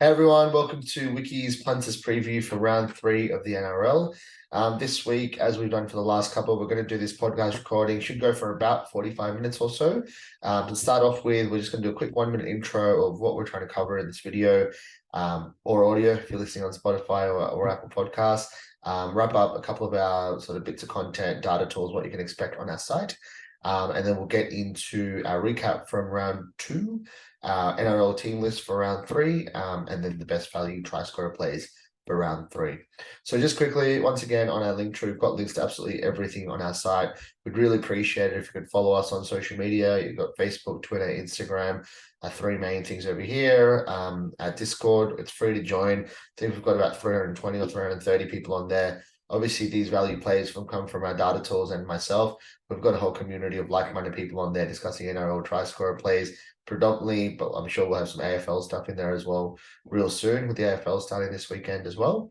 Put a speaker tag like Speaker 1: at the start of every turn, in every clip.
Speaker 1: Hey everyone, welcome to Wiki's punters preview for round 3 of the NRL. This week, as we've done for the last couple, we're going to do this podcast recording. Should go for about 45 minutes or so. To start off with, we're just going to do a quick 1-minute intro of what we're trying to cover in this video, or audio if you're listening on Spotify or Apple Podcasts. Wrap up a couple of our sort of bits of content, data tools, what you can expect on our site. And then we'll get into our recap from round 2, NRL team list for round 3, and then the best value try scorer plays for round 3. So just quickly, once again, on our link tree, we've got links to absolutely everything on our site. We'd really appreciate it if you could follow us on social media. You've got Facebook, Twitter, Instagram, 3 main things over here. Our Discord, it's free to join. I think we've got about 320 or 330 people on there. Obviously, these value plays come from our data tools and myself. We've got a whole community of like-minded people on there discussing NRL try scorer plays predominantly, but I'm sure we'll have some AFL stuff in there as well real soon, with the AFL starting this weekend as well.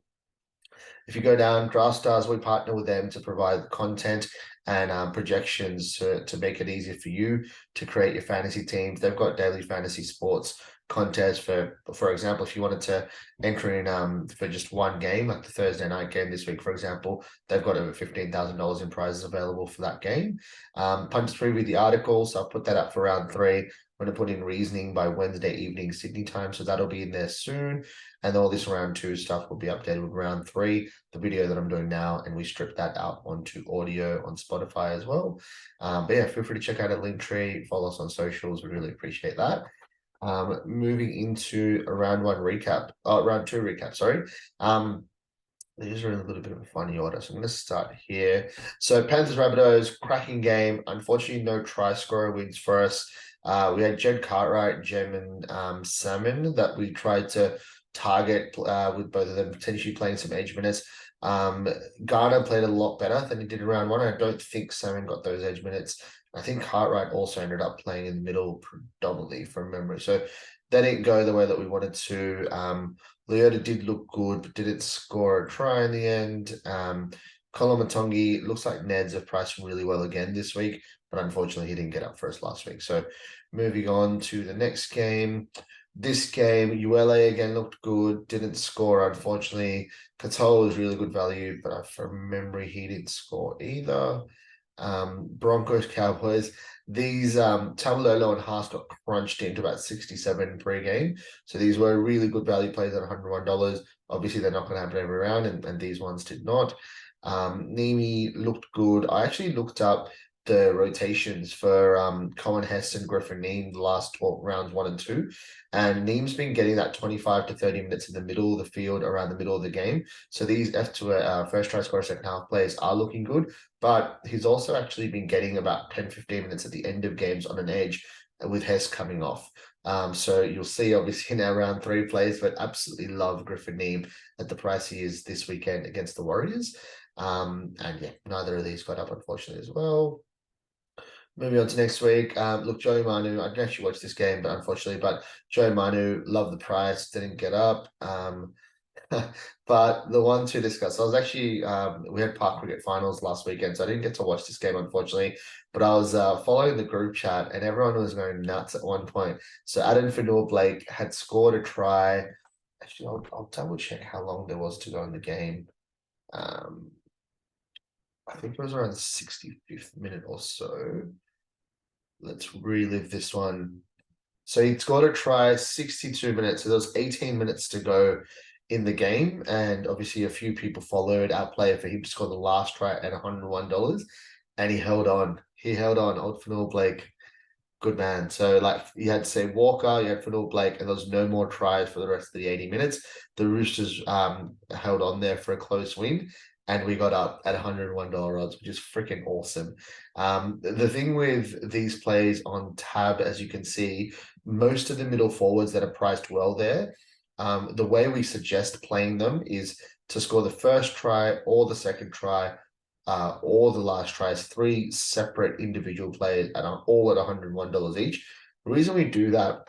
Speaker 1: If you go down DraftStars, we partner with them to provide content and projections to make it easier for you to create your fantasy teams. They've got daily fantasy sports contests for example, if you wanted to enter in for just one game, like the Thursday night game this week, for example, they've got over $15,000 in prizes available for that game. Punters preview the article, so I'll put that up for round 3. I'm going to put in reasoning by Wednesday evening Sydney time, so that'll be in there soon. And all this round 2 stuff will be updated with round 3, the video that I'm doing now, and we strip that out onto audio on Spotify as well. But yeah, feel free to check out our link tree, follow us on socials. We really appreciate that. Moving into a round 2 recap, sorry. These are in a little bit of a funny order, so I'm going to start here. So Panthers Rabbitohs, cracking game. Unfortunately, no try scorer wins for us. We had Jed Cartwright, Jem, and Salmon that we tried to target with both of them potentially playing some edge minutes. Garner played a lot better than he did in round 1. I don't think Salmon got those edge minutes. I think Cartwright also ended up playing in the middle predominantly from memory. So that didn't go the way that we wanted to. Leota did look good, but didn't score a try in the end. Koloamatangi, looks like Neds have priced really well again this week, but unfortunately he didn't get up for us last week. So moving on to the next game. This game, ULA again looked good, didn't score, unfortunately. Katoa was really good value, but from memory, he didn't score either. Broncos, Cowboys, these Tamalolo and Haas got crunched into about 67 pre-game. So these were really good value plays at $101. Obviously, they're not going to happen every round, and these ones did not. Nimi looked good. I actually looked up the rotations for Cohen Hess and Griffin Neame the last 12 rounds 1 and 2, and Neame's been getting that 25 to 30 minutes in the middle of the field, around the middle of the game. So these F2 first try scorer, second half plays are looking good, but he's also actually been getting about 10-15 minutes at the end of games on an edge with Hess coming off. So you'll see obviously in our round 3 plays, but absolutely love Griffin Neame at the price he is this weekend against the Warriors. And yeah, neither of these got up unfortunately as well. Moving on to next week. Look, Joey Manu, I didn't actually watch this game, but unfortunately, Joey Manu, love the price, didn't get up. But the one to discuss, I was actually, we had Park Cricket Finals last weekend, so I didn't get to watch this game, unfortunately, but I was following the group chat and everyone was going nuts at one point. So Addin Fonua-Blake had scored a try. Actually, I'll double check how long there was to go in the game. I think it was around the 65th minute or so. Let's relive this one. So he scored a try, 62 minutes. So there was 18 minutes to go in the game. And obviously a few people followed our player for him to score the last try at $101. And he held on. Old Fonua-Blake, good man. So like you had, say, Walker, you had Fonua-Blake, and there was no more tries for the rest of the 80 minutes. The Roosters held on there for a close win. And we got up at $101 odds, which is freaking awesome. The thing with these plays on tab, as you can see, most of the middle forwards that are priced well there, the way we suggest playing them is to score the first try or the second try or the last try as 3 separate individual players and all at $101 each. The reason we do that,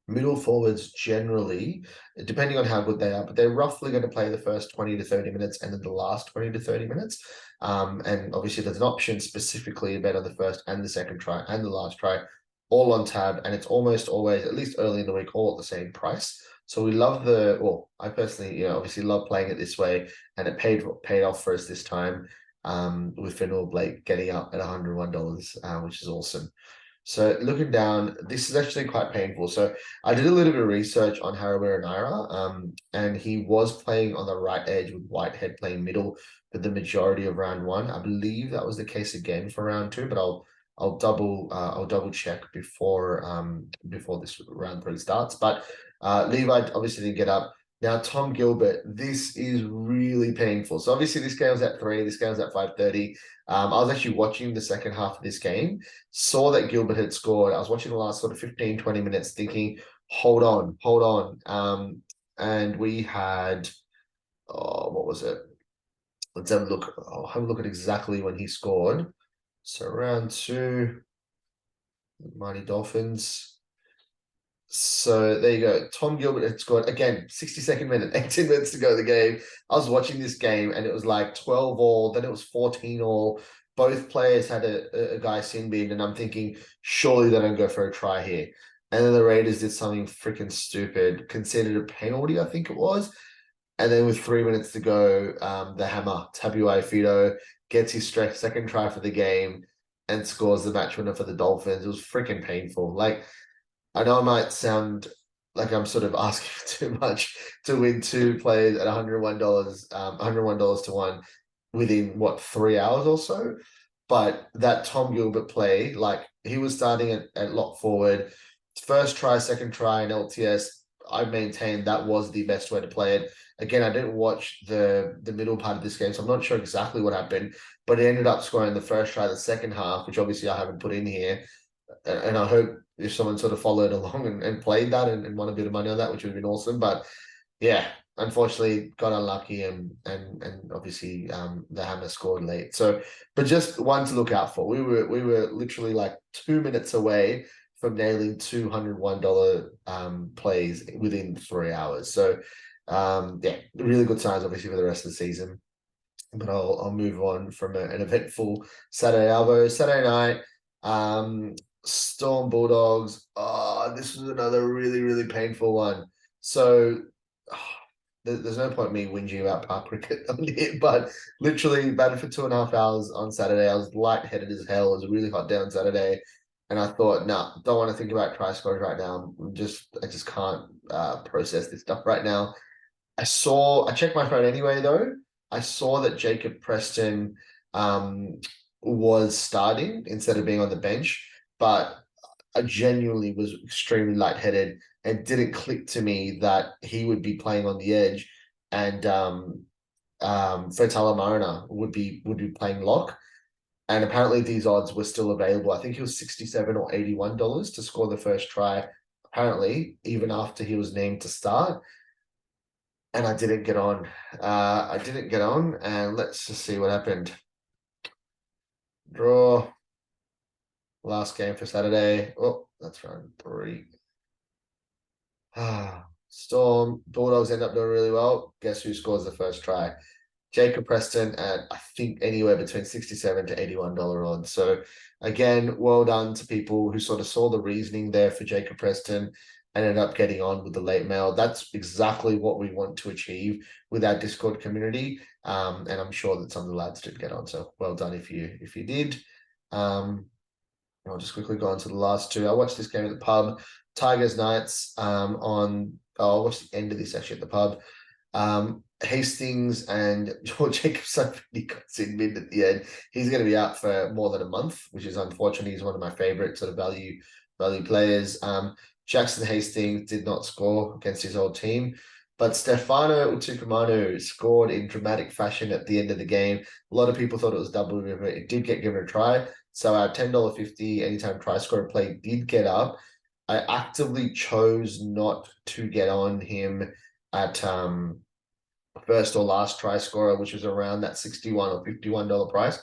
Speaker 1: middle forwards generally, depending on how good they are, but they're roughly going to play the first 20 to 30 minutes and then the last 20 to 30 minutes. And obviously there's an option specifically to bet on the first and the second try and the last try, all on tab. And it's almost always, at least early in the week, all at the same price. So we love I personally, obviously love playing it this way, and it paid off for us this time. With Fenwell Blake getting up at $101, which is awesome. So looking down, this is actually quite painful. So I did a little bit of research on Harawira Naira, and he was playing on the right edge with Whitehead playing middle for the majority of round one. I believe that was the case again for round two, but I'll double check before this round three starts. But Levi obviously didn't get up. Now Tom Gilbert, this is really painful. So obviously this game was at 3, this game was at 5:30. I was actually watching the second half of this game, saw that Gilbert had scored. I was watching the last sort of 15, 20 minutes thinking, hold on, hold on. And we had, what was it? Let's have a look. I'll have a look at exactly when he scored. So round two, Mighty Dolphins. So there you go. Tom Gilbert had scored again, 62nd minute, 18 minutes to go in the game. I was watching this game and it was like 12 all, then it was 14 all. Both players had a guy sin bin, and I'm thinking, surely they don't go for a try here. And then the Raiders did something freaking stupid, considered a penalty, I think it was. And then with 3 minutes to go, the hammer, Tabuai Fido, gets his second try for the game and scores the match winner for the Dolphins. It was freaking painful. Like, I know I might sound like I'm sort of asking for too much to win two players at $101, $101 to one within 3 hours or so. But that Tom Gilbert play, like he was starting at lock forward, first try, second try, and LTS. I maintained that was the best way to play it. Again, I didn't watch the middle part of this game, so I'm not sure exactly what happened. But it ended up scoring the first try, the second half, which obviously I haven't put in here. And I hope if someone sort of followed along and played that and won a bit of money on that, which would have been awesome. But yeah, unfortunately got unlucky and obviously the hammer scored late. So, but just one to look out for. We were literally like 2 minutes away from nailing $201 plays within 3 hours. So yeah, really good signs obviously for the rest of the season. But I'll move on from an eventful Saturday Alvo. Saturday night, Storm Bulldogs. Oh, this was another really, really painful one. So there's no point me whinging about park cricket on here, but literally batted for 2.5 hours on Saturday. I was lightheaded as hell. It was a really hot day on Saturday. And I thought, no, don't want to think about try scores right now. I just can't process this stuff right now. I checked my phone anyway, though. I saw that Jacob Preston was starting instead of being on the bench, but I genuinely was extremely lightheaded and didn't click to me that he would be playing on the edge and Faitala Mariner would be playing lock. And apparently these odds were still available. I think it was $67 or $81 to score the first try, apparently, even after he was named to start. And I didn't get on. And let's just see what happened. Draw. Last game for Saturday. Oh, that's round 3. Storm. Bulldogs end up doing really well. Guess who scores the first try? Jacob Preston at, I think, anywhere between $67 to $81 odds. So again, well done to people who sort of saw the reasoning there for Jacob Preston and ended up getting on with the late mail. That's exactly what we want to achieve with our Discord community. And I'm sure that some of the lads did get on. So well done if you did. I'll just quickly go on to the last two. I watched this game at the pub. Tigers Knights I'll watch the end of this actually at the pub. Hastings and George Jacobson got in mid at the end. He's going to be out for more than a month, which is unfortunate. He's one of my favorite sort of value players. Jackson Hastings did not score against his old team, but Stefano Utukumanu scored in dramatic fashion at the end of the game. A lot of people thought it was double river. It did get given a try. So our $10.50 anytime try scorer play did get up. I actively chose not to get on him at first or last try scorer, which was around that $61 or $51 price.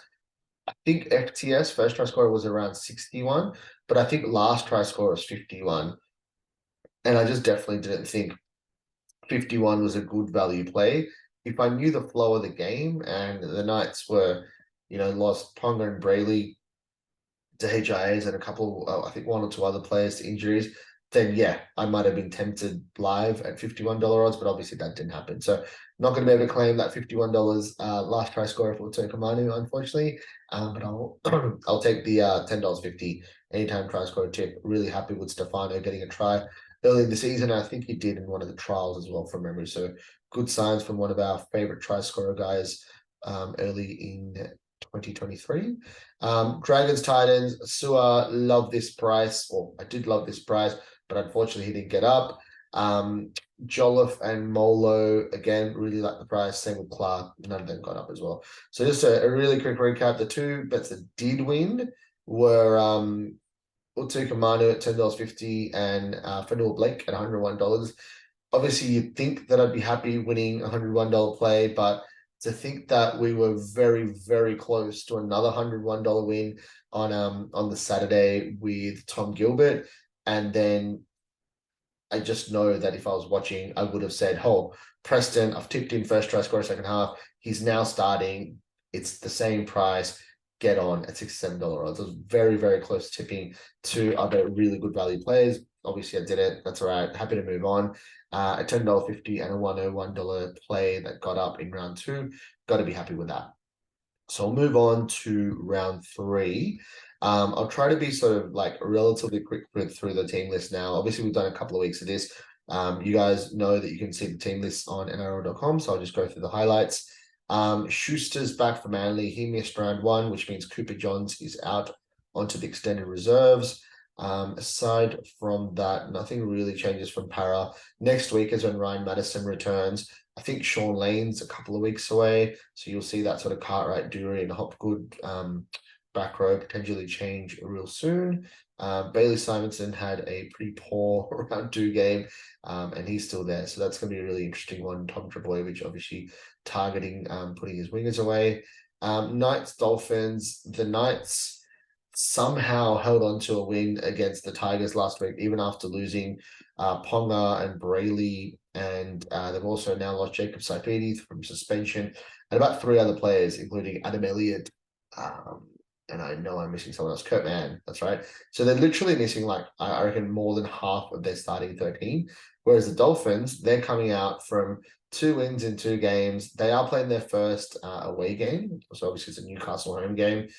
Speaker 1: I think FTS first try scorer was around 61, but I think last try scorer was 51. And I just definitely didn't think 51 was a good value play. If I knew the flow of the game and the Knights were, lost Ponga and Brayley to HIAs and a couple, I think one or two other players to injuries, then yeah, I might have been tempted live at $51 odds, but obviously that didn't happen. So not going to be able to claim that $51 last try scorer for Tokomanu, unfortunately. But I'll I'll take the $10.50 anytime try scorer tip. Really happy with Stefano getting a try early in the season. I think he did in one of the trials as well from memory. So good signs from one of our favorite try scorer guys early in 2023. Dragons Titans, Sua, love this price, or I did love this price, but unfortunately he didn't get up. Jolliffe and Molo, again, really like the price. Same with Clark, none of them got up as well. So just a really quick recap. The two bets that did win were Utuka Manu at $10.50 and Fanua Blake at $101. Obviously, you'd think that I'd be happy winning a $101 play, but to think that we were very, very close to another $101 win on the Saturday with Tom Gilbert, and then I just know that if I was watching, I would have said, "Oh, Preston, I've tipped in first try scorer second half. He's now starting. It's the same price. Get on at $67 odds." I was very, very close to tipping two other really good value players. Obviously, I did it. That's all right. Happy to move on. A $10.50 and a $101 play that got up in round two. Got to be happy with that. So I'll move on to round three. I'll try to be sort of like relatively quick through the team list now. Obviously, we've done a couple of weeks of this. You guys know that you can see the team list on NRL.com, so I'll just go through the highlights. Schuster's back for Manly. He missed round one, which means Cooper Johns is out onto the extended reserves. Aside from that, nothing really changes from Para. Next week is when Ryan Madison returns. I think Sean Lane's a couple of weeks away, so you'll see that sort of Cartwright, Dury, and Hopgood back row potentially change real soon. Bailey Simonson had a pretty poor round two game, and he's still there, so that's going to be a really interesting one. Tom Trbojevic obviously targeting putting his wingers away. Knights Dolphins. The Knights somehow held on to a win against the Tigers last week, even after losing Ponga and Brayley, and they've also now lost Jacob Saifidi from suspension, and about three other players, including Adam Elliott, and I know I'm missing someone else, Kurt Mann, that's right. So they're literally missing, like, I reckon more than half of their starting 13, whereas the Dolphins, they're coming out from 2 wins in 2 games. They are playing their first away game, so obviously it's a Newcastle home game.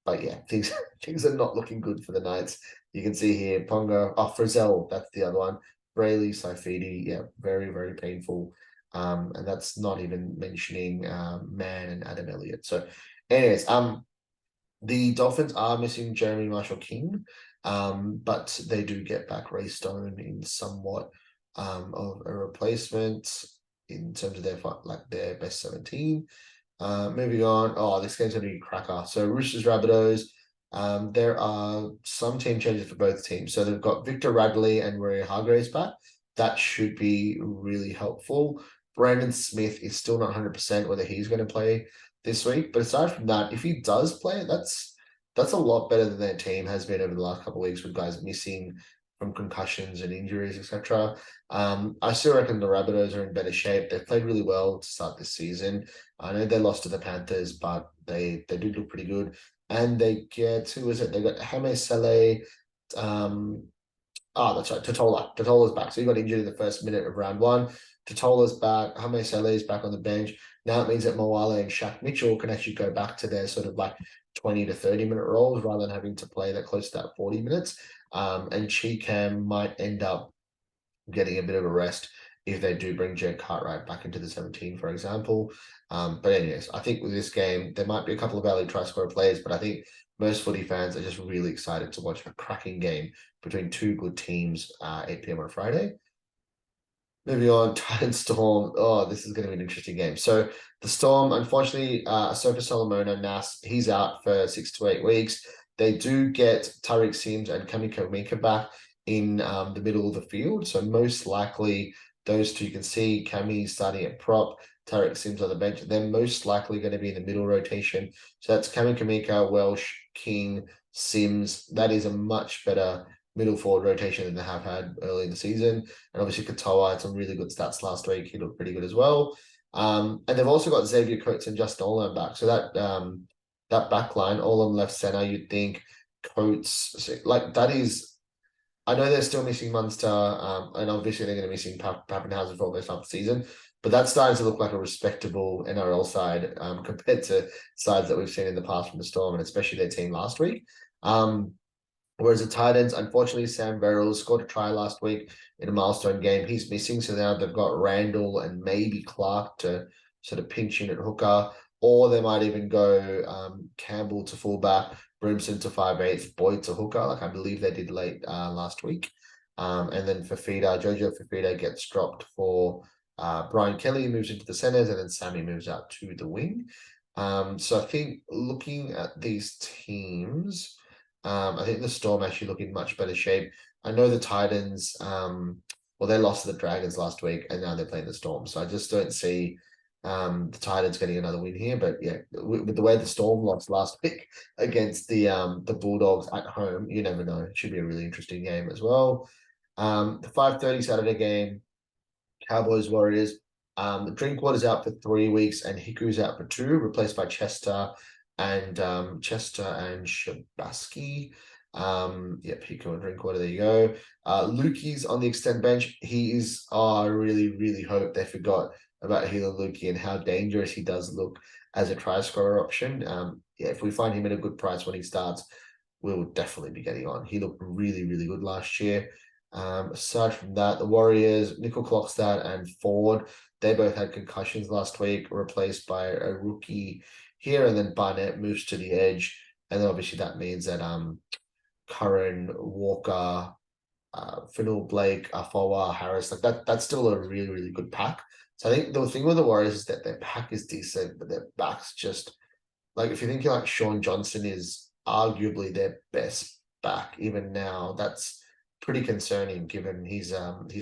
Speaker 1: But yeah, things are not looking good for the Knights. You can see here, Ponga, Frizzell, that's the other one. Brayley, Saifidi, yeah, very, very painful. And that's not even mentioning Mann and Adam Elliott. So anyways, the Dolphins are missing Jeremy Marshall-King, but they do get back Ray Stone in somewhat of a replacement in terms of their best 17. Moving on. This game's gonna be a cracker. So Roosters, Rabbitohs. There are some team changes for both teams. So they've got Victor Radley and Rory Hargraves back. That should be really helpful. Brandon Smith is still not 100% whether he's going to play this week. But aside from that, if he does play, that's a lot better than their team has been over the last couple of weeks with guys missing from concussions and injuries, etc. I still reckon the Rabbitohs are in better shape. They've played really well to start this season. I know they lost to the Panthers, but they did look pretty good. And they get, who is it? They got Hame Sele. That's right, Totola. Totola's back. So he got injured in the first minute of round one. Totola's back. Hame Sele is back on the bench. Now it means that Moale and Shaq Mitchell can actually go back to their sort of like 20 to 30 minute roles rather than having to play that close to that 40 minutes. And Cheekham might end up getting a bit of a rest if they do bring Jake Cartwright back into the 17, for example. But anyways, I think with this game, there might be a couple of value try scorer plays, but I think most footy fans are just really excited to watch a cracking game between two good teams, 8 p.m. on Friday. Moving on, Titans Storm. This is going to be an interesting game. So the Storm, unfortunately, Sofa Solomona, Nas, he's out for 6 to 8 weeks. They do get Tariq Sims and Kamiko Mika back in the middle of the field. So most likely those two, you can see Cami starting at prop, Tariq Sims on the bench. They're most likely going to be in the middle rotation. So that's Kamiko Mika, Welsh, King, Sims. That is a much better middle forward rotation than they have had early in the season. And obviously Katoa had some really good stats last week. He looked pretty good as well. And they've also got Xavier Coates and Justin Olam back. So that back line, Olam left center, you'd think Coates, like that is I know they're still missing Munster, and obviously they're going to be missing Pappenhausen for almost half the season, but that's starting to look like a respectable NRL side compared to sides that we've seen in the past from the Storm, and especially their team last week. Whereas the Titans, unfortunately, Sam Verrill scored a try last week in a milestone game. He's missing, so now they've got Randall and maybe Clark to sort of pinch in at hooker, or they might even go Campbell to fullback, Brimson to 5/8, Boyd to hooker, like I believe they did late last week. And then Fifita, Jojo Fifita gets dropped for Brian Kelly moves into the centers, and then Sammy moves out to the wing. So I think looking at these teams. I think the Storm actually look in much better shape. I know the Titans, well, they lost to the Dragons last week, and now they're playing the Storm. So I just don't see the Titans getting another win here. But yeah, with the way the Storm lost last week against the Bulldogs at home, you never know. It should be a really interesting game as well. The 5:30 Saturday game, Cowboys Warriors. Drinkwater's out for 3 weeks, and Hiku's out for 2, replaced by Chester and Shabaski. Yep, Hiku and Drinkwater. There you go. Lukey's on the extend bench. He is. I really hope they forgot about Healer Lukey and how dangerous he does look as a try scorer option. Yeah, if we find him at a good price when he starts, we will definitely be getting on. He looked really good last year. Aside from that, the Warriors, Nickel Clockstad and Ford, they both had concussions last week, replaced by a rookie here, and then Barnett moves to the edge. And then obviously that means that Curran, Walker, Final, Blake, Afoa, Harris, like that's still a really good pack. So I think the thing with the Warriors is that their pack is decent, but their back's just like if you're thinking like Sean Johnson is arguably their best back, even now, that's pretty concerning given his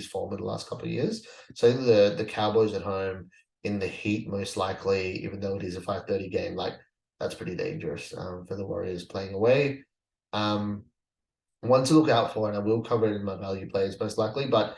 Speaker 1: form in the last couple of years. So the Cowboys at home in the heat, most likely, even though it is a 5:30 game, like that's pretty dangerous for the Warriors playing away. One to look out for, and I will cover it in my value plays most likely, but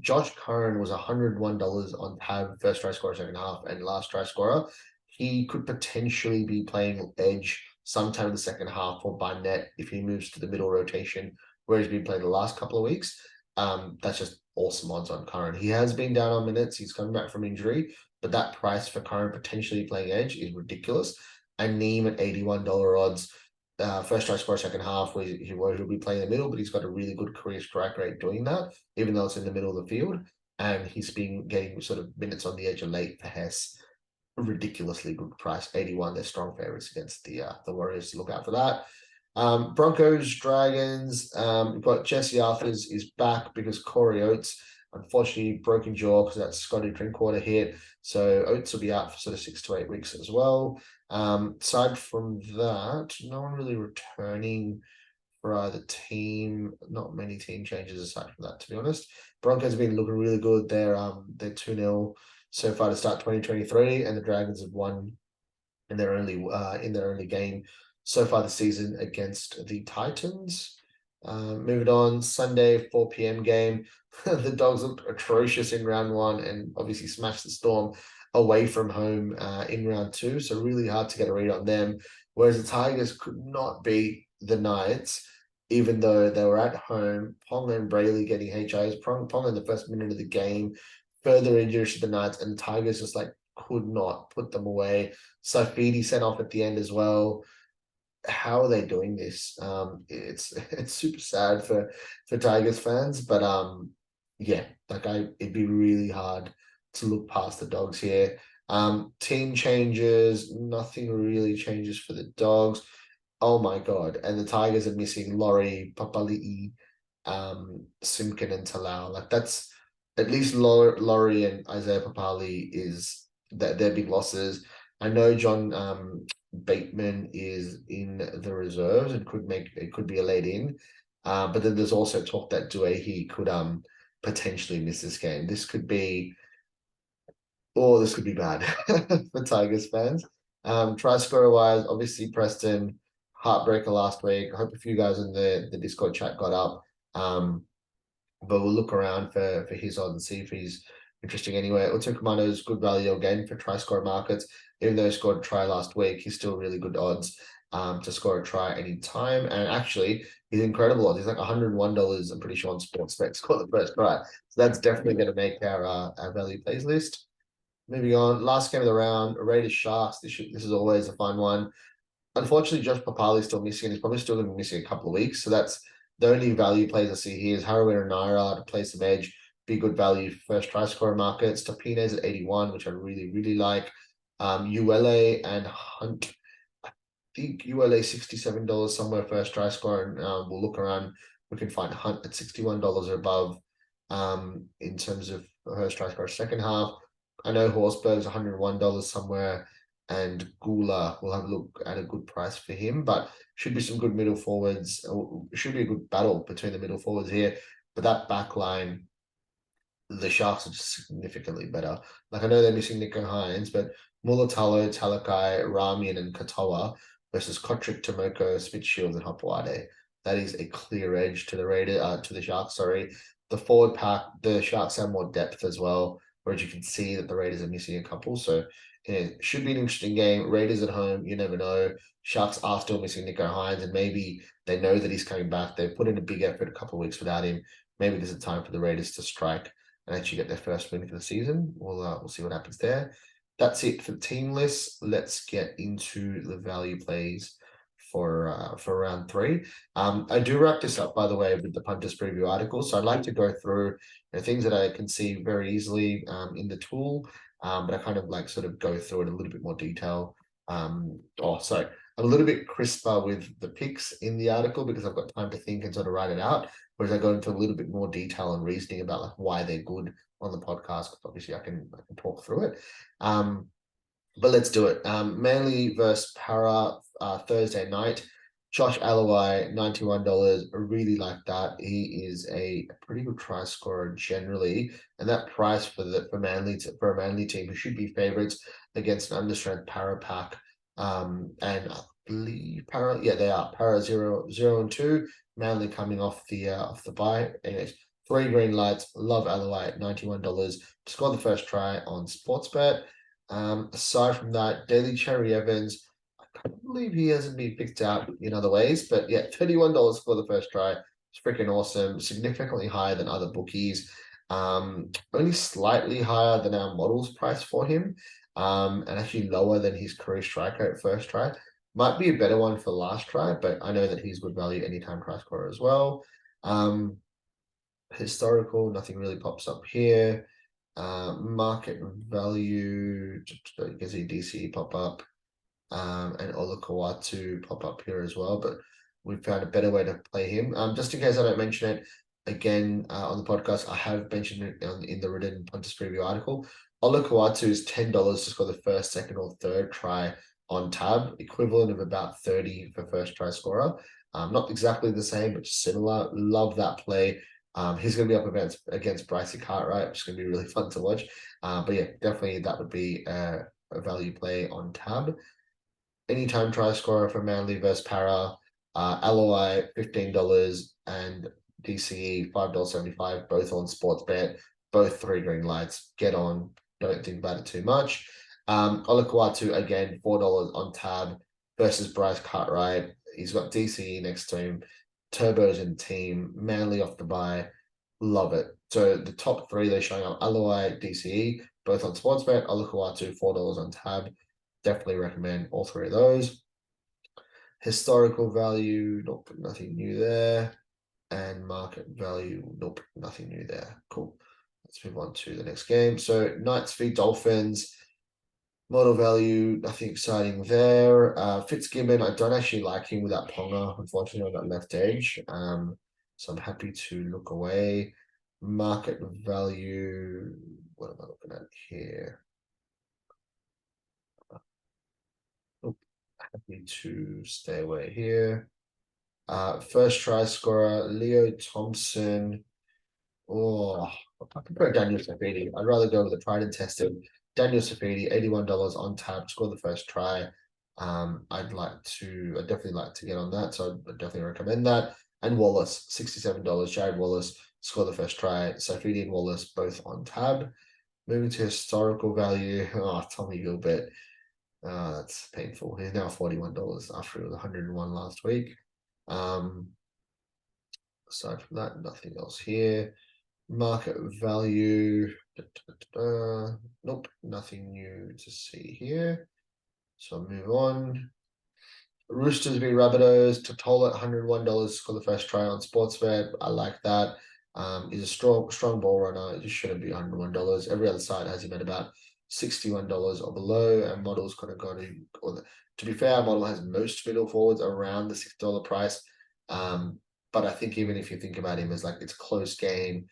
Speaker 1: Josh Curran was $101 on tab, first try scorer, second half, and last try scorer. He could potentially be playing edge sometime in the second half or by net if he moves to the middle rotation where he's been playing the last couple of weeks. That's just awesome odds on Curran. He has been down on minutes. He's coming back from injury, but that price for Curran potentially playing edge is ridiculous. And Neem at $81 odds. First try score second half where he'll be playing in the middle, but he's got a really good career strike rate doing that, even though it's in the middle of the field. And he's been getting sort of minutes on the edge of late for Hess. Ridiculously good price, 81. They're strong favorites against the Warriors. To look out for that. Broncos, Dragons. We've got Jesse Arthurs is back because Corey Oates, unfortunately, broken jaw because that Scotty Drinkwater hit. So Oates will be out for sort of 6 to 8 weeks as well. Aside from that, no one really returning for either team. Not many team changes aside from that, to be honest. Broncos have been looking really good. They're 2-0 so far to start 2023, and the Dragons have won in their only game so far this season against the Titans. Moving on, Sunday 4 p.m. game. The Dogs looked atrocious in round 1 and obviously smashed the Storm away from home in round 2. So really hard to get a read on them. Whereas the Tigers could not beat the Knights, even though they were at home. Ponga and Brayley getting HIs. Ponga in the first minute of the game, further injuries to the Knights, and the Tigers just like could not put them away. Saifidi sent off at the end as well. How are they doing this? It's super sad for Tigers fans, but yeah, like it'd be really hard to look past the Dogs here. Team changes, nothing really changes for the Dogs. Oh my god! And the Tigers are missing Laurie, Papali'i, Simkin, and Talau. Like that's at least Laurie and Isaiah Papali is that they're big losses. I know John Bateman is in the reserves and could be a late in. But then there's also talk that Duehi could potentially miss this game. This could be bad for Tigers fans. Try scorer wise, obviously Preston, heartbreaker last week. I hope a few guys in the Discord chat got up. But we'll look around for his odds and see if he's interesting anyway. Utukamano is good value again for try scorer markets. Even though he scored a try last week, he's still really good odds. to score a try any time. And actually, he's incredible odds. He's like $101, I'm pretty sure, on Sportsbet, score the first try. So that's definitely going to make our value plays list. Moving on, last game of the round, Raiders Sharks. This is always a fun one. Unfortunately, Josh Papali's still missing. He's probably still going to be missing a couple of weeks. So that's the only value plays I see here is Harawira and Naira to play some edge. Be good value first try scorer markets. Tapines at 81, which I really, really like. ULA and Hunt. I think ULA $67 somewhere first try scorer. And we'll look around. We can find Hunt at $61 or above in terms of first try scorer second half. I know Horsburgh's $101 somewhere, and Gula will have a look at a good price for him, but should be some good middle forwards. Should be a good battle between the middle forwards here. But that back line, the Sharks are just significantly better. Like I know they're missing Nico Hines, but Mulatalo, Talakai, Ramian, and Katoa versus Kotrick, Tomoko, Spitzshields, and Hopewade. That is a clear edge to the Sharks. Sorry, the forward pack, the Sharks have more depth as well, whereas you can see that the Raiders are missing a couple. So it should be an interesting game. Raiders at home, you never know. Sharks are still missing Nico Hines, and maybe they know that he's coming back. They've put in a big effort a couple of weeks without him. Maybe this is time for the Raiders to strike and actually get their first win for the season. We'll see what happens there. That's it for the team list. Let's get into the value plays for round 3. I do wrap this up, by the way, with the punters preview article. So I'd like to go through things that I can see very easily in the tool, but I kind of like sort of go through it in a little bit more detail. I'm a little bit crisper with the picks in the article because I've got time to think and sort of write it out. Whereas I go into a little bit more detail and reasoning about like why they're good on the podcast. Because obviously I can talk through it. But let's do it. Manly versus Para Thursday night. Josh Alawai, $91. I really like that. He is a pretty good try scorer generally, and that price for a Manly team who should be favourites against an understrength Para pack. And I believe Para, yeah, they are Para 0-2. Manly coming off the bye. Anyways, 3 green lights. Love Alawai at $91 to score the first try on Sportsbet. Aside from that, Daly Cherry Evans, I can't believe he hasn't been picked out in other ways, but yeah, $31 for the first try. It's freaking awesome. Significantly higher than other bookies. Only slightly higher than our models price for him. And actually lower than his career strike rate first try. Might be a better one for last try, but I know that he's good value anytime try scorer as well. Historical, nothing really pops up here. Market value, you can see DCE pop up, and Olakawatu pop up here as well, but we found a better way to play him. Just in case I don't mention it again on the podcast, I have mentioned it in the written punters preview article. Olakawatu is $10 to score the first, second, or third try on tab, equivalent of about 30 for first try scorer. Not exactly the same, but similar. Love that play. He's going to be up against Brycey Cartwright, which is going to be really fun to watch. But yeah, definitely that would be a value play on tab. Anytime try scorer for Manly versus Para, LOI $15 and DCE $5.75, both on Sportsbet, both 3 green lights. Get on, don't think about it too much. Olakawatu again, $4 on tab versus Bryce Cartwright. He's got DCE next to him. Turbo's in the team, Manly off the bye, love it. So the top 3 they're showing up: Alawai, DCE, both on Sportsbet, Olakawatu, $4 on tab. Definitely recommend all 3 of those. Historical value, nope, nothing new there. And market value, nope, nothing new there. Cool. Let's move on to the next game. So Knights v Dolphins. Model value, nothing exciting there. Fitzgibbon, I don't actually like him without Ponga, unfortunately, on that left edge. So I'm happy to look away. Market value, what am I looking at here? Oh, happy to stay away here. First try scorer, Leo Thompson. Oh, I prefer Daniel Safidi. I'd rather go with the tried and tested Daniel Safidi, $81 on tab, score the first try. I'd definitely like to get on that, so I'd definitely recommend that. And Wallace, $67, Jared Wallace, score the first try. Safidi and Wallace both on tab. Moving to historical value, Tommy Gilbert. That's painful. He's now $41 after it was 101 last week. Aside from that, nothing else here. Market value. Nope, nothing new to see here. So I'll move on. Roosters v Rabbitohs. Totola at $101 for the first try on Sportsbet. I like that. He's a strong ball runner. It just shouldn't be $101. Every other side has him at about $61 or below, and Model's kind of got to be fair, Model has most middle forwards around the $6 price. But I think even if you think about him as like it's a close game,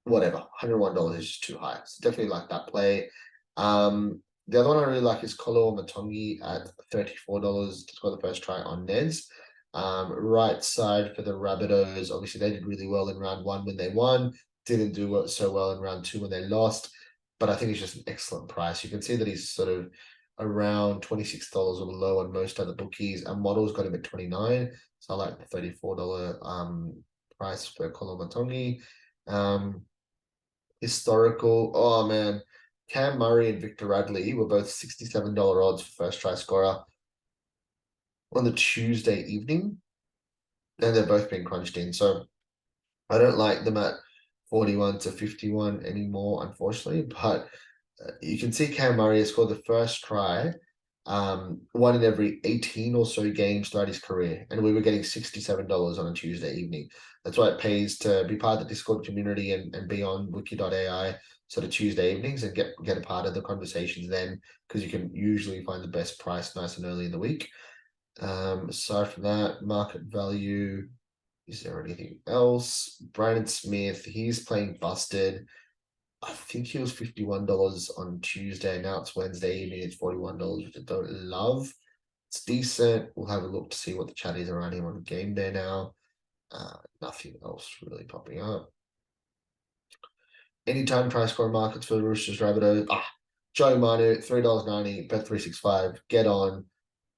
Speaker 1: whatever, $101 is just too high. So definitely like that play. The other one I really like is Kolo Matongi at $34 to score the first try on Neds. Right side for the Rabbitohs. Obviously, they did really well in round 1 when they won. Didn't do so well in round 2 when they lost. But I think it's just an excellent price. You can see that he's sort of around $26 or below on most other bookies. And Model's got him at $29. So I like the $34 price for Kolo Matongi. Historical. Oh man, Cam Murray and Victor Radley were both $67 odds for first try scorer on the Tuesday evening, and they're both being crunched in. So I don't like them at 41 to 51 anymore, unfortunately. But you can see Cam Murray has scored the first try, one in every 18 or so games throughout his career, and we were getting $67 on a Tuesday evening. That's why it pays to be part of the Discord community and be on wiki.ai sort of Tuesday evenings and get a part of the conversations then, because you can usually find the best price nice and early in the week. Aside from that, market value, is there anything else? Brandon Smith, he's playing busted. I think he was $51 on Tuesday. Now it's Wednesday evening. It's $41, which I don't love. It's decent. We'll have a look to see what the chat is around him on game day now. Nothing else really popping up. Anytime try score markets for the Roosters Rabbitohs. Joe Manu, $3.90, Bet365. Get on.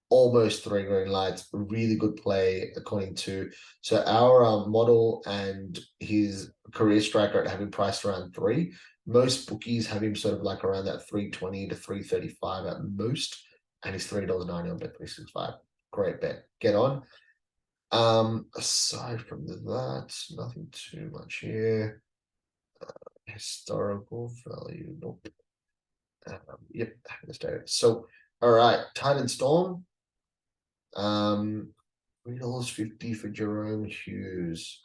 Speaker 1: Almost 3 green lights. Really good play according to our model and his career strike rate having priced around 3. Most bookies have him sort of like around that 320 to 335 at most, and he's $3.90 on Bet365. Great bet. Get on. Aside from that, nothing too much here. Historical value. Nope. Yep. So, all right. Titan Storm. $3.50 for Jerome Hughes.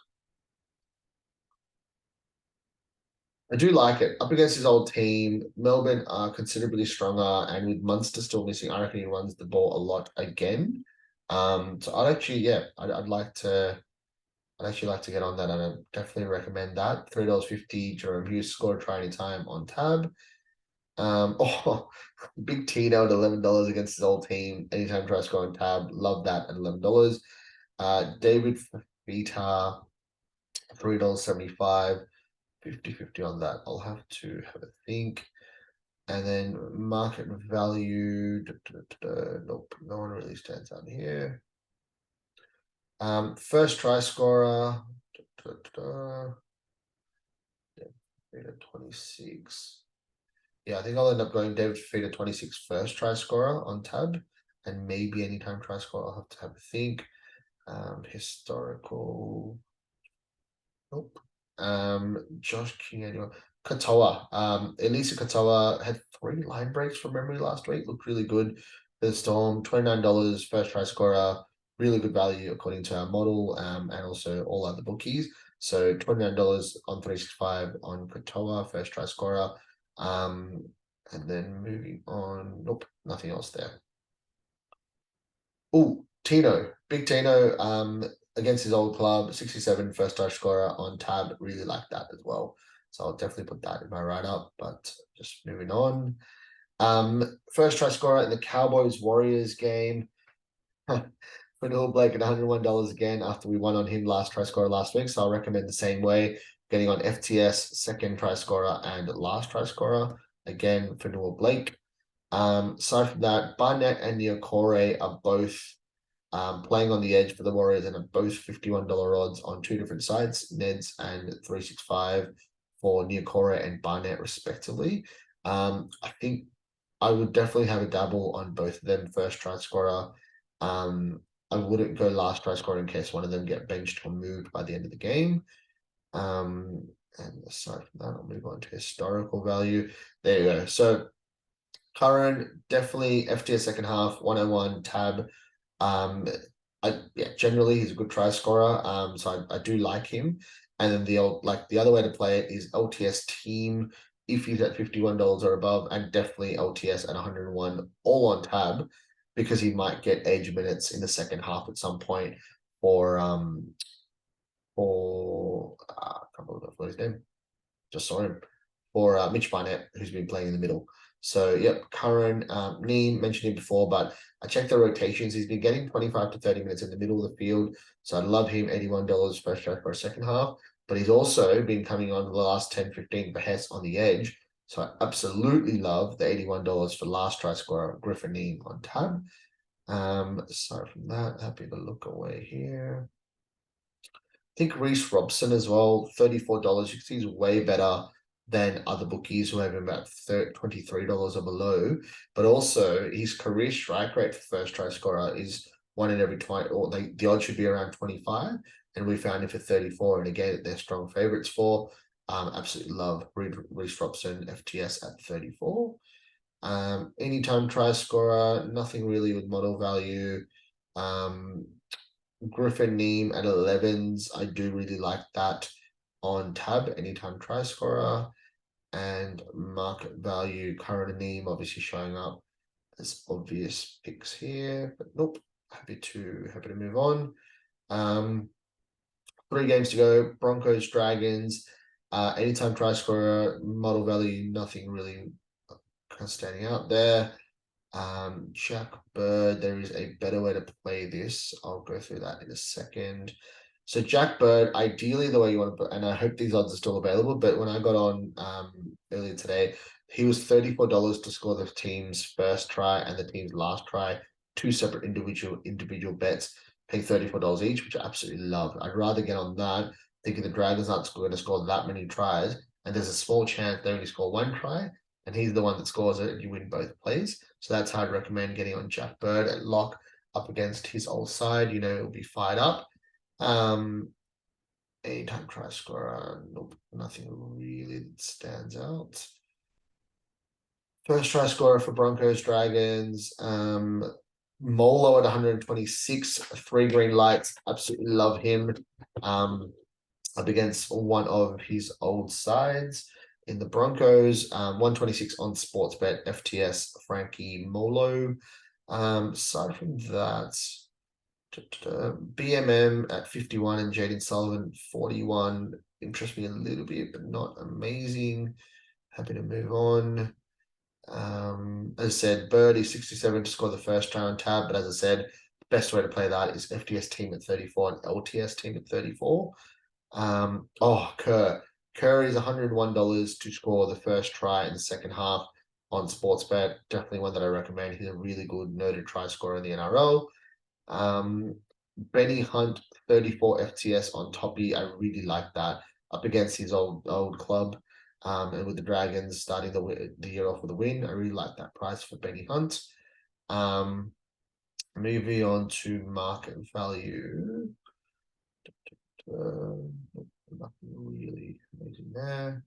Speaker 1: I do like it. Up against his old team, Melbourne are considerably stronger, and with Munster still missing, I reckon he runs the ball a lot again. So I'd actually, I'd like to. I'd actually like to get on that, and I definitely recommend that. $3.50. Jerome Hughes scored try anytime on tab. Big Tino at $11 against his old team. Anytime try score on tab. Love that at $11. David Fifita, $3.75. 50-50 on that. I'll have to have a think. And then market value. Nope, no one really stands out here. First try scorer. 26. Yeah, I think I'll end up going David Fifita 26 first try scorer on tab, and maybe anytime try scorer. I'll have to have a think. Historical. Nope. Josh King anyway. Katoa. Elisa Katoa had 3 line breaks from memory last week. Looked really good for the Storm. $29 first try scorer. Really good value according to our model, and also all other bookies. So $29 on 365 on Katoa, first try scorer. And then moving on. Nope, nothing else there. Oh, Tino. Big Tino. Against his old club, 67 first try scorer on tab. Really like that as well. So I'll definitely put that in my write-up, but just moving on. First try scorer in the Cowboys Warriors game. Fanil Blake at $101 again after we won on him last try scorer last week. So I'll recommend the same way. Getting on FTS, second try scorer and last try scorer. Again, Fanil Blake. Aside from that, Barnett and Niokore are both playing on the edge for the Warriors and are both $51 odds on 2 different sites, Neds and 365 for Niokore and Barnett respectively. I think I would definitely have a dabble on both of them. First try scorer. I wouldn't go last try scorer in case one of them get benched or moved by the end of the game. And aside from that, I'll move on to historical value. There you go. So current, definitely FTS second half, 101 tab. Generally he's a good try scorer. So I do like him. And then the other way to play it is LTS team if he's at $51 or above, and definitely LTS at 101 all on tab, because he might get edge minutes in the second half at some point for I can't remember what his name. Just saw him for Mitch Barnett, who's been playing in the middle. So yep, Curran, Neem mentioned him before, but I checked the rotations. He's been getting 25 to 30 minutes in the middle of the field. So I'd love him, $81 first try for a second half. But he's also been coming on the last 10, 15 for Hess on the edge. So I absolutely love the $81 for last try scorer, Griffin Neem on tab. Aside from that, happy to look away here. I think Reece Robson as well, $34. You can see he's way better than other bookies who have him about $23 or below. But also his career strike rate for first try scorer is 1 in every 20, or the odds should be around 25. And we found him for 34. And again, they're strong favorites for. Absolutely love Reece Robson, FTS at 34. Anytime try scorer, nothing really with model value. Griffin Neem at 11s. I do really like that on tab, anytime try scorer. And market value, Curran Neem obviously showing up as obvious picks here, but nope. Happy to move on. 3 games to go. Broncos, Dragons. Anytime try scorer, model value, nothing really kind of standing out there. Jack Bird, there is a better way to play this. I'll go through that in a second. So Jack Bird, ideally the way you want to put, and I hope these odds are still available, but when I got on earlier today, he was $34 to score the team's first try and the team's last try, 2 separate individual bets, paying $34 each, which I absolutely love. I'd rather get on that, thinking the Dragons aren't going to score that many tries, and there's a small chance they only score 1 try, and he's the one that scores it, and you win both plays. So that's how I'd recommend getting on Jack Bird at lock up against his old side. You know, it'll be fired up. Anytime try scorer, nope, nothing really that stands out. First try scorer for Broncos, Dragons. Molo at 126, 3 green lights. Absolutely love him. Up against one of his old sides in the Broncos. 126 on Sportsbet, FTS, Frankie Molo. Aside from that, BMM at 51 and Jaden Sullivan 41 interests me a little bit, but not amazing. Happy to move on. As I said, Bird is 67 to score the first try on tab, but as I said, the best way to play that is FTS team at 34 and LTS team at 34. Kerr is $101 to score the first try in the second half on Sportsbet. Definitely one that I recommend. He's a really good noted try scorer in the NRL. Benny Hunt, 34 FTS on Toppy. I really like that up against his old club. And with the Dragons starting the year off with a win, I really like that price for Benny Hunt. Moving on to market value. Nothing really amazing there.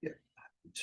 Speaker 1: Yeah,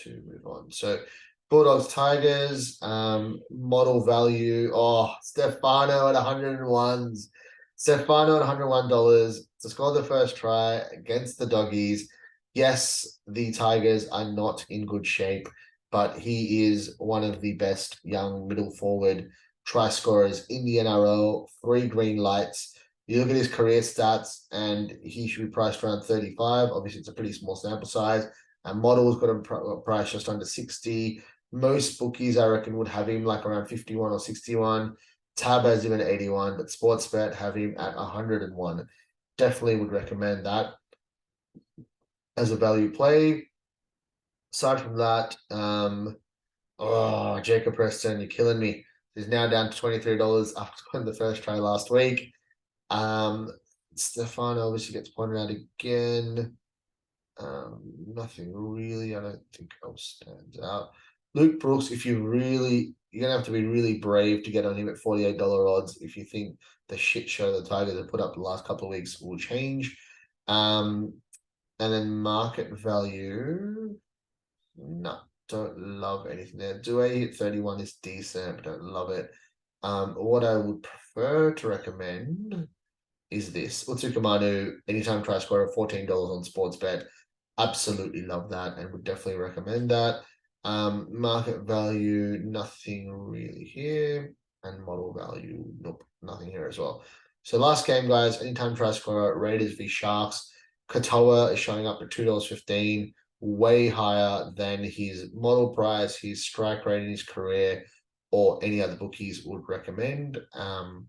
Speaker 1: to move on. So Bulldogs, Tigers, model value. Oh, Stefano at 101s. Stefano at $101 to score the first try against the Doggies. Yes, the Tigers are not in good shape, but he is one of the best young middle forward try scorers in the NRL. 3 green lights. You look at his career stats, and he should be priced around 35. Obviously, it's a pretty small sample size. And Model's got him priced just under 60. Most bookies, I reckon, would have him like around 51 or 61. Tab has him at 81, but Sportsbet have him at 101. Definitely would recommend that as a value play. Aside from that, Jacob Preston, you're killing me. He's now down to $23 after winning the first try last week. Stefano obviously gets pointed out again. Nothing really, I don't think else stands out. Luke Brooks, if you're gonna have to be really brave to get on him at $48 odds if you think the shit show the Tigers have put up the last couple of weeks will change. And then market value, no, don't love anything there. Due hit 31 is decent, don't love it. What I would prefer to recommend is this. Utsukamanu, anytime try scorer, $14 on Sportsbet. Absolutely love that and would definitely recommend that. Market value, nothing really here. And model value, nope, nothing here as well. So last game, guys, anytime try scorer, Raiders v Sharks. Katoa is showing up at $2.15, way higher than his model price, his strike rate in his career, or any other bookies would recommend. So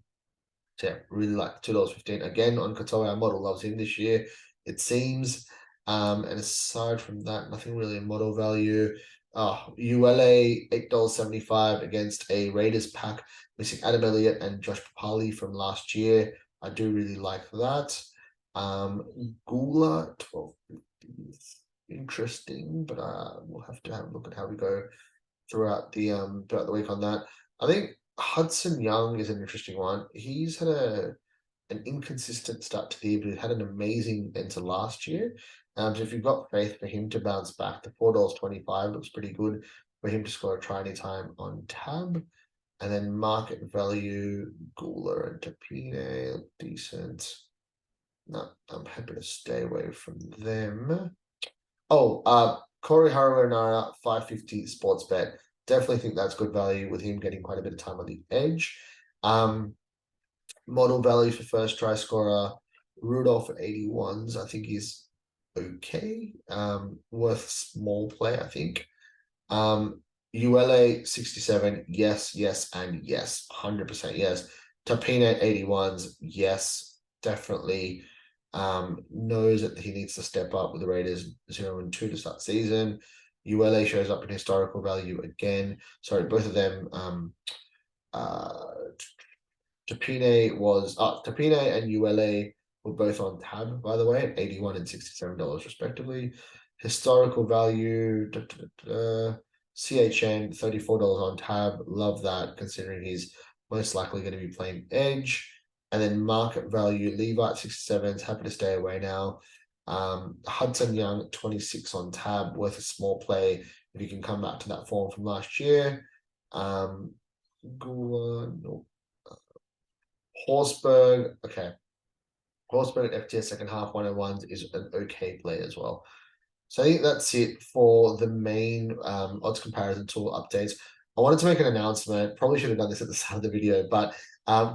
Speaker 1: yeah, really like $2.15 again on Katoa. Our model loves him this year, it seems. And aside from that, nothing really in model value. ULA $8.75 against a Raiders pack missing Adam Elliott and Josh Papali from last year. I do really like that. Gula 12.50 is interesting, but we'll have to have a look at how we go throughout the week on that. I think Hudson Young is an interesting one. He's had an inconsistent start to the year, but he had an amazing end to last year. So if you've got faith for him to bounce back, the $4.25 looks pretty good for him to score a try anytime on tab. And then market value, Gula and Tapine, decent. No, I'm happy to stay away from them. Oh, Corey Harawira, 550 Sportsbet. Definitely think that's good value with him getting quite a bit of time on the edge. Model value for first try scorer, Rudolph at 81s, I think is okay. Worth small play, I think. ULA 67, yes, and yes, 100% yes. Tapine 81s, yes, definitely. Knows that he needs to step up with the Raiders 0-2 to start season. ULA shows up in historical value again. Sorry, both of them. Tapine and ULA were both on tab, by the way, at $81 and $67 respectively. Historical value, CHN $34 on tab. Love that, considering he's most likely going to be playing edge. And then market value, Levi 67s, happy to stay away now. Hudson Young 26 on tab, worth a small play if you can come back to that form from last year. Nope. Horsburgh, okay. Horsburgh at FTS second half 101s is an okay play as well. So I think that's it for the main odds comparison tool updates. I wanted to make an announcement. Probably should have done this at the start of the video, but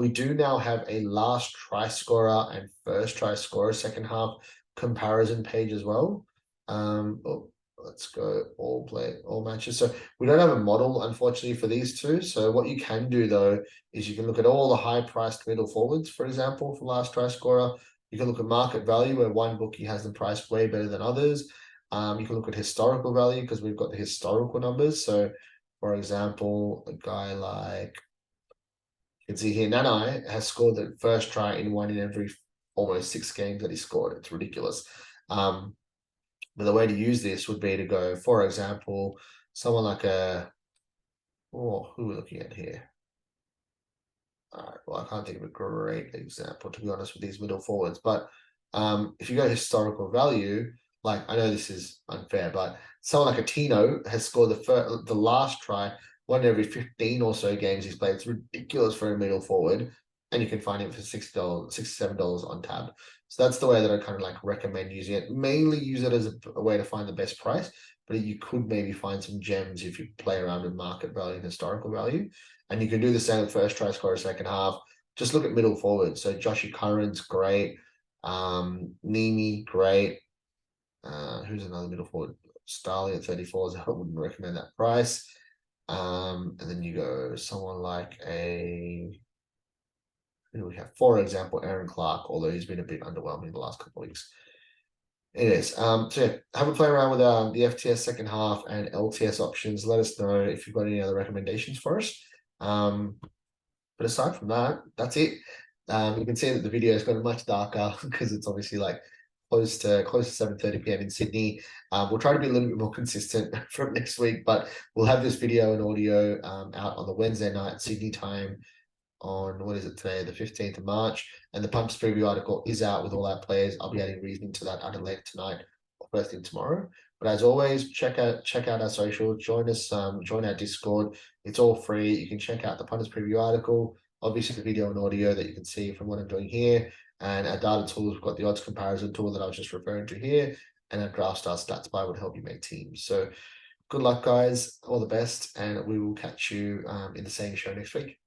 Speaker 1: we do now have a last try scorer and first try scorer second half comparison page as well. Let's go all matches. So we don't have a model, unfortunately, for these two. So what you can do, though, is you can look at all the high-priced middle forwards, for example, for last try scorer. You can look at market value, where one bookie has them priced way better than others. You can look at historical value because we've got the historical numbers. So, for example, a guy like, you can see here, Nanai has scored the first try in one in every almost 6 games that he scored. It's ridiculous. But the way to use this would be to go, for example, someone like who are we looking at here? All right, well, I can't think of a great example, to be honest, with these middle forwards. But if you go historical value, like, I know this is unfair, but someone like a Tino has scored the last try one in every 15 or so games he's played. It's ridiculous for a middle forward, and you can find him for $67 on tab. So that's the way that I kind of like recommend using it. Mainly use it as a way to find the best price, but you could maybe find some gems if you play around with market value and historical value. And you can do the same with first try scorer second half. Just look at middle forward. So Joshy Curran's great. Nimi, great. Who's another middle forward? Starling at 34s. I wouldn't recommend that price. And then you go someone like who do we have? For example, Aaron Clark, although he's been a bit underwhelming the last couple of weeks. Anyways, so yeah, have a play around with the FTS second half and LTS options. Let us know if you've got any other recommendations for us. But aside from that, that's it. You can see that the video has gotten much darker because it's obviously like close to 7:30 p.m. in Sydney. We'll try to be a little bit more consistent from next week, but we'll have this video and audio out on the Wednesday night Sydney time on, what is it today, the 15th of March, and the Pumps preview article is out with all our players. I'll be adding reasoning to that either later tonight or first thing tomorrow. But as always, check out our socials, join us, join our Discord. It's all free. You can check out the Punters preview article, obviously the video and audio that you can see from what I'm doing here, and our data tools. We've got the odds comparison tool that I was just referring to here, and our DraftStar stats by would help you make teams. So good luck, guys. All the best, and we will catch you in the same show next week.